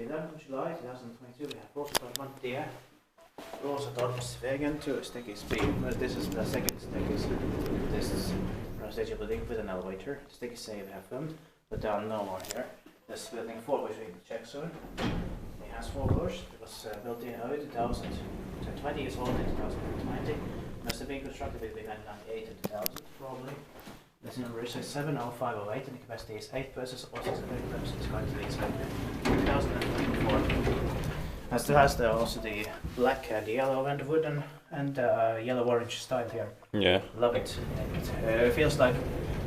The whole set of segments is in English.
The 11th of July 2022 we have Ruusutorpantie. Ruusutorpantie to Stekisby. This is the second Stekis. This is a stage building with an elevator. Stekisby we have filmed, but there are no more here. This building 4 which we can check soon. It has 4 floors. It was built in early 2000. So 20 years old in 2020. Must have been constructed between 1998 and 2000 probably. This is research 70508 and the capacity is 8 persons or 6 persons. It's going to be inside 2024. It still has also the black and yellow and wooden and yellow-orange style here. Yeah. Love it. It feels like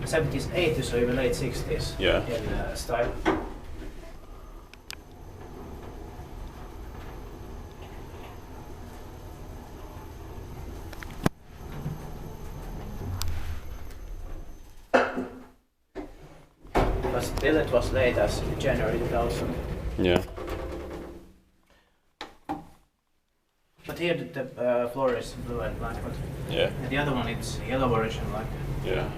70s, 80s or even late 60s in style. Built was late as January 2000. Yeah. But here the floor is blue and black, but and the other one it's yellow, orange and black. Yeah.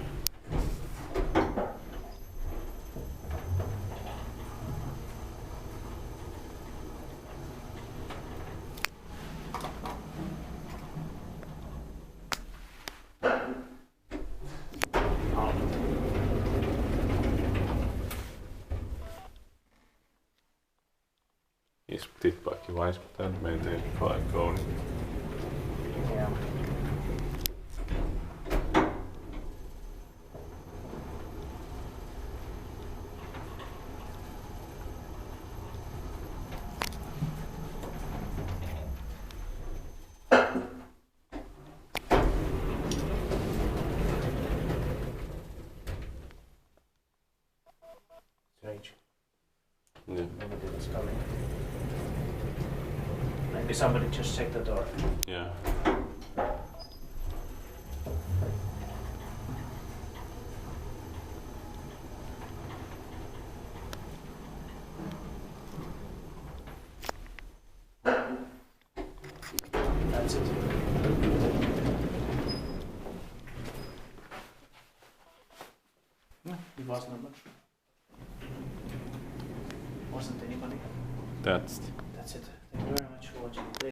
Is dit pakje wijs met maintain 5 Kone. Yeah. Strange. Yeah. Nobody was coming. Maybe somebody just checked the door. Yeah. That's it. Yeah, the boss number. Wasn't anybody. That's That's it. Thank you very much for watching.